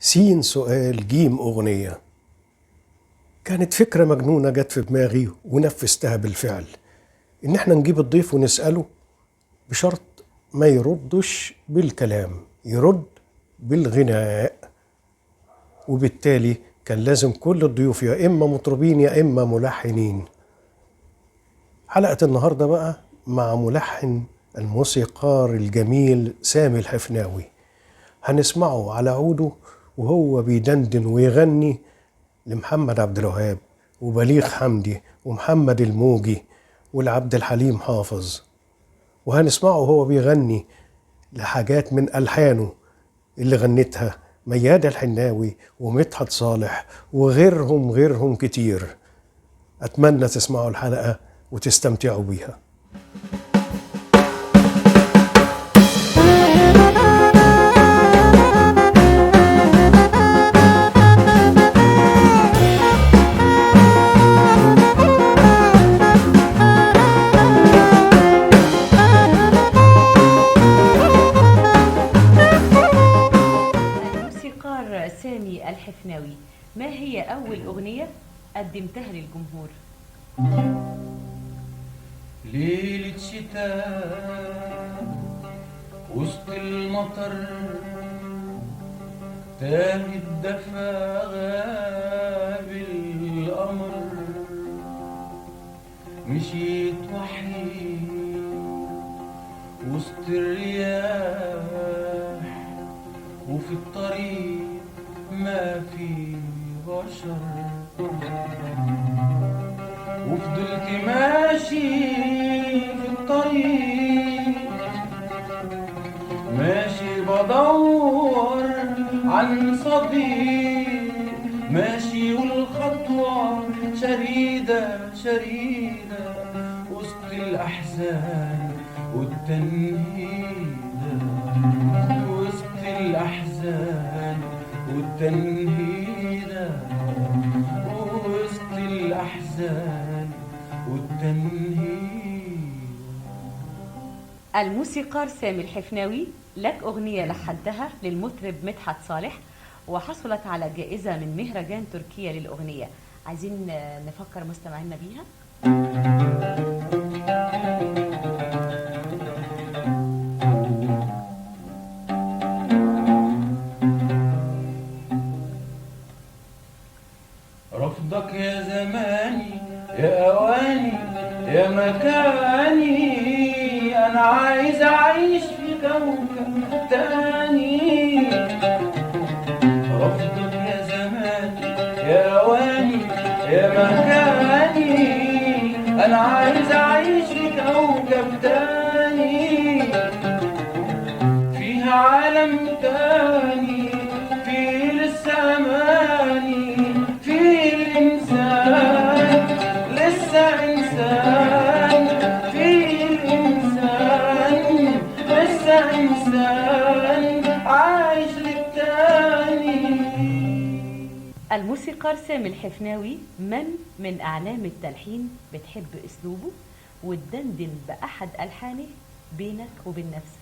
سين سؤال جيم أغنية. كانت فكرة مجنونة جت في دماغي ونفذتها بالفعل، إن احنا نجيب الضيف ونسأله بشرط ما يردش بالكلام، يرد بالغناء. وبالتالي كان لازم كل الضيوف يا إما مطربين يا إما ملحنين. حلقة النهاردة بقى مع ملحن الموسيقار الجميل سامي الحفناوي. هنسمعه على عوده وهو بيدندن ويغني لمحمد عبد الوهاب وبليغ حمدي ومحمد الموجي والعبد الحليم حافظ، وهنسمعه وهو بيغني لحاجات من ألحانه اللي غنتها ميادة الحناوي ومدحت صالح وغيرهم كتير. أتمنى تسمعوا الحلقة وتستمتعوا بيها. الموسيقار سامي الحفناوي، ما هي أول أغنية قدمتها للجمهور؟ ليلة شتاء وسط المطر، تاه الدفا غاب القمر، مشيت وحيد وسط الرياح، وفي الطريق ما في بشر، وفضلت ماشي في الطريق، ماشي بدور عن صديق، ماشي والخطوة شريدة شريدة وسط الأحزان والتنهيدة، وسط الأحزان والتنهيدة، وسط الأحزان والتنهيدة. الموسيقار سامي الحفناوي، لك أغنية لحنتها للمطرب مدحت صالح وحصلت على جائزة من مهرجان تركيا للأغنية. عايزين نفكر مستمعينا بيها. رفضك يا زماني يا أواني يا مكاني، أنا عايز أعيش في كوكب تاني. رفضك يا زماني يا أواني يا مكاني، أنا عايز أعيش في كوكب تاني، فيها عالم تاني، فيه لسه أماني، فيه الإنسان لسه إنسان، فيه الإنسان لسه إنسان عايش للتاني. الموسيقار سامي الحفناوي، من أعلام التلحين بتحب أسلوبه وتدندن بأحد ألحانه بينك وبين نفسك؟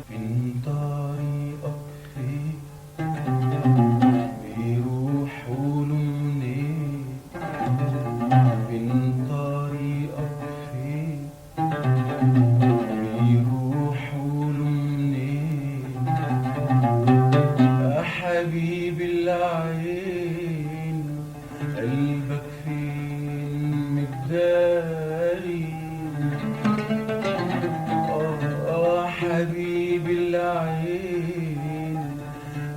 فين طريقك فين بيروح قوله منين، فين طريقك فين بيروح قوله منين، يا حبيبي العين قلبك فين متداري، حبيبي العين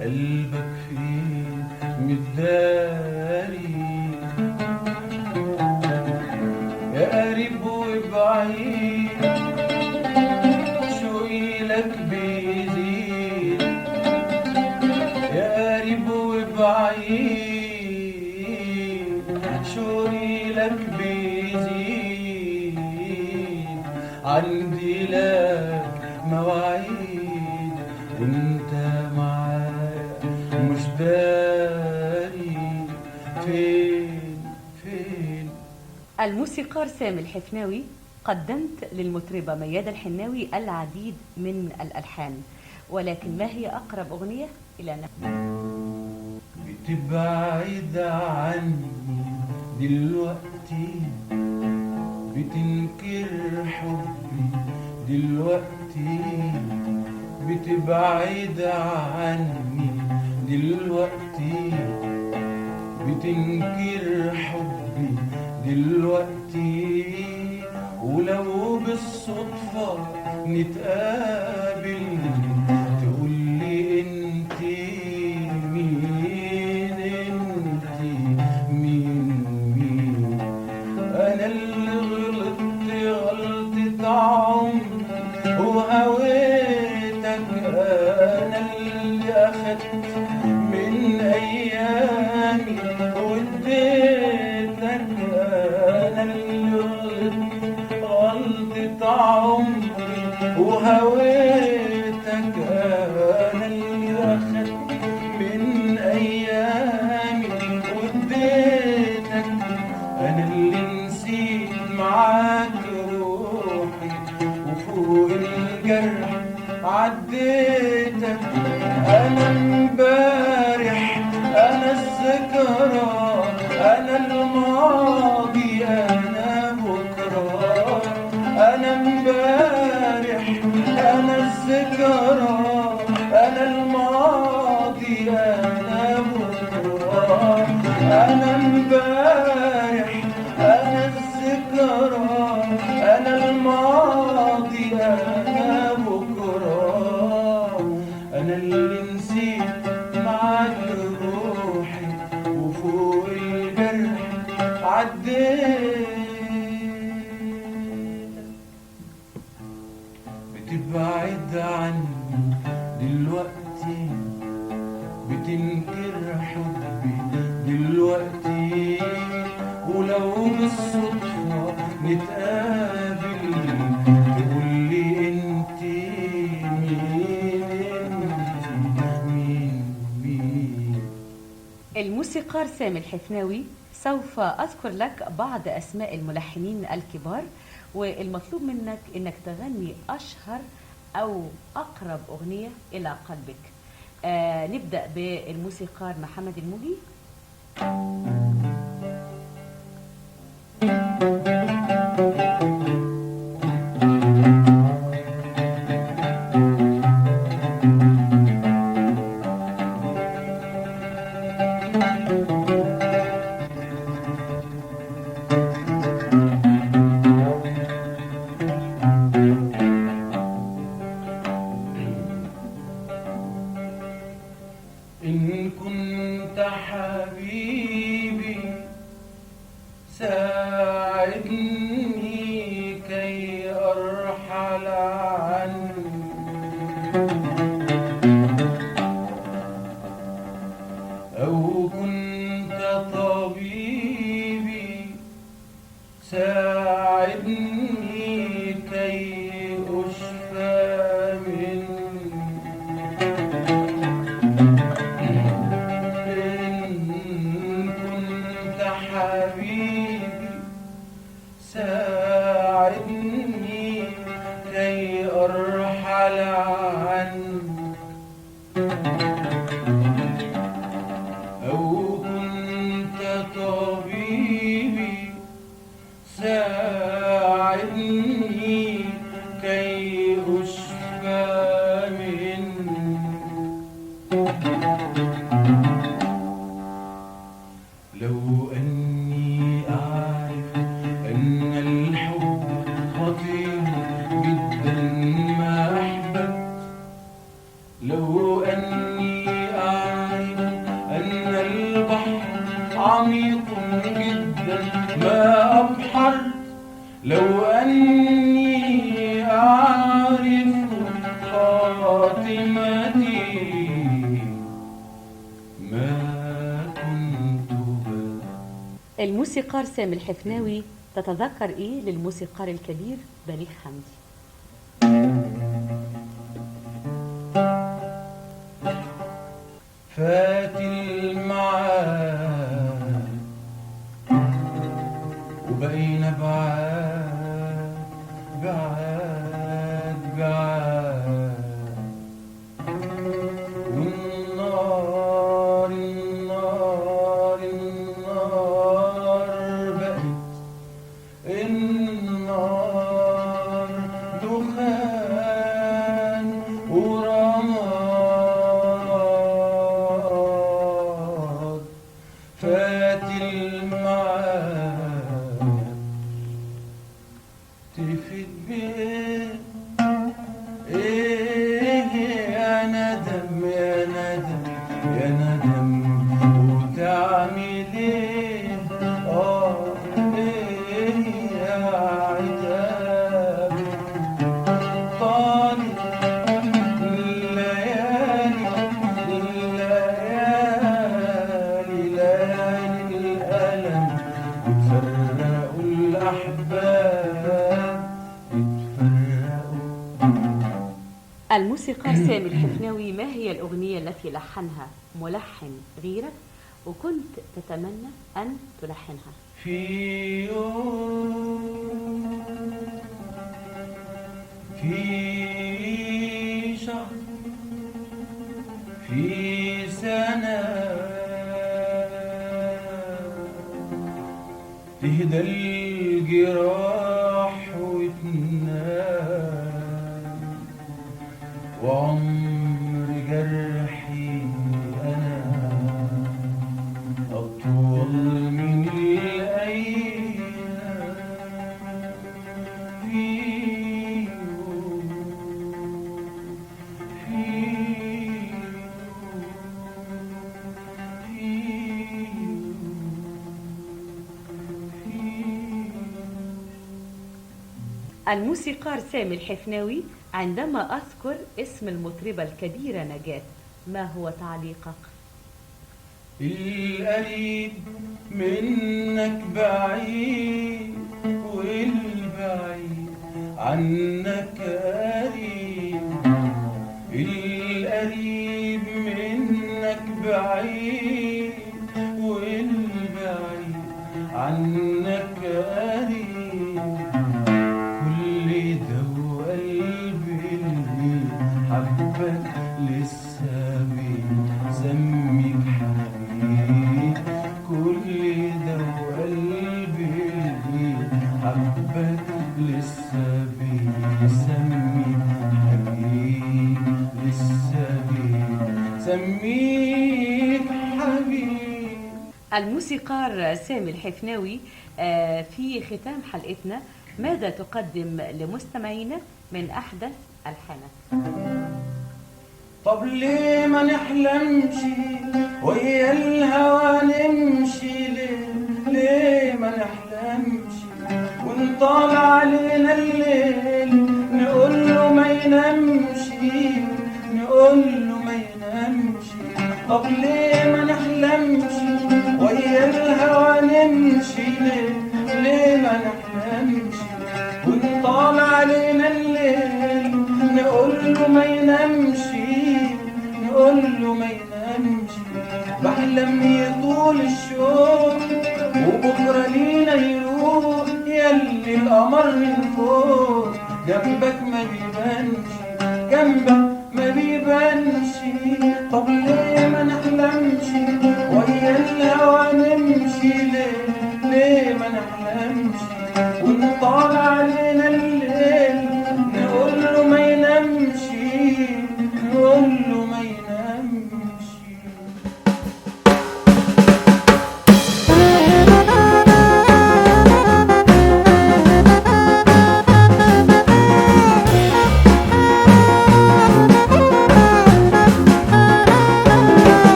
قلبك فين متداري، يا قريب وبعيد شوقي لك بيزيد، يا قريب وبعيد شوقي لك بيزيد، عندي لك مواعيد وانت الموسيقار سامي الحفناوي قدمت للمطربة ميادة الحناوي العديد من الألحان، ولكن ما هي أقرب أغنية إلى نفسك؟ بتبعد عني دلوقتي، بتنكر حبي دلوقتي، بتبعد عني دلوقتي، بتنكر حبي دلوقتي. ولو بالصدفة نتقابل تقولي انت مين، انت مين. انا اللي غلطت غلطة عمري وهويتك، انا اللي اخدت من ايامي واديتك، انا اللي غلطت غلطة عمري وهويتك، انا اللي اخدت من ايامي واديتك، انا اللي نسيت معاك روحي وفوق الجرح عديتك. انا امبارح انا الذكرى، انا الماضي انا بكره. انا امبارح انا الذكرى، انا الماضي انا بكره. انا امبارح انا الذكرى، انا الماضي انا بكره. انا اللي نسيت معاك روحي وفوق الجرح عديت. بتبعد عني دلوقتي، بتنكر حبي دلوقتي. ولو بالصدفة نتقابل تقولي انت مين، انت مين. الموسيقار سامي الحفناوي سوف أذكر لك بعض أسماء الملحنين الكبار، والمطلوب منك أنك تغني أشهر أو أقرب أغنية إلى قلبك. نبدأ بالموسيقار محمد الموجي. إن كنت حبيبي ساعدني كي أرحل عنك، أو كنت طبيبي ساعدني كي أشفى منك. حبيبي ساعدني كي أرحل عنك، أو كنت طبيبي ساعدني كي أشفى منك. لو أني أعرف أن الحب خطير جدا ما أحببت، لو أني أعرف أن البحر عميق جدا ما أبحرت، لو أني أعرف خاتمتي ما الموسيقار سامي الحفناوي تتذكر إيه للموسيقار الكبير بليغ حمدي؟ فات المعاد وبقيت بين بعاد بعاد بعاد، والنار النار النار بقت النار دخان ورماد، فات المعاد تفيد بيه ايه يا ندم يا ندم يا ندم، وتعمل ايه ايه يا عتاب، طالع الليالي الليالي ليالي الألم، بتفرقوا الأحباب بتفرقوا. الموسيقار سامي الحفناوي، ما هي الأغنية التي لحنها ملحن غيرك وكنت تتمنى أن تلحنها؟ في يوم في شهر في سنة تهدى الجراح وتنام، وعمر جرحي أنا أطول من الأيام. في يوم في الموسيقار سامي الحفناوي، عندما أذكر اسم المطربة الكبيرة نجاة، ما هو تعليقك؟ القريب منك بعيد، والبعيد عنك قريب، القريب منك بعيد، والبعيد عنك قريب، كل ده وقلبي اللي حبك لسه بيسميك حبيب، كل ده وقلبي اللي حبك لسه بيسميك حبيب، لسه بيسميك حبيب. الموسيقار سامي الحفناوي، في ختام حلقتنا ماذا تقدم لمستمعينا من أحدث ألحانك؟ طب ليه ما نحلمش ويا الهوى نمشي، ليه ما نحلمش ونطال علينا الليل، نقول له ما ينامش، نقول له ما ينامش. طب ليه ما نحلمش ويا الهوى نمشي، ليه ما نحلمش ونطال علينا الليل، نقول له ما ينامش، نقول له ما ينامش. بحلم يطول الشوق وبكره لينا يروح، ياللي القمر من فوق جنبك ما بيبانش، جنبك ما بيبانش.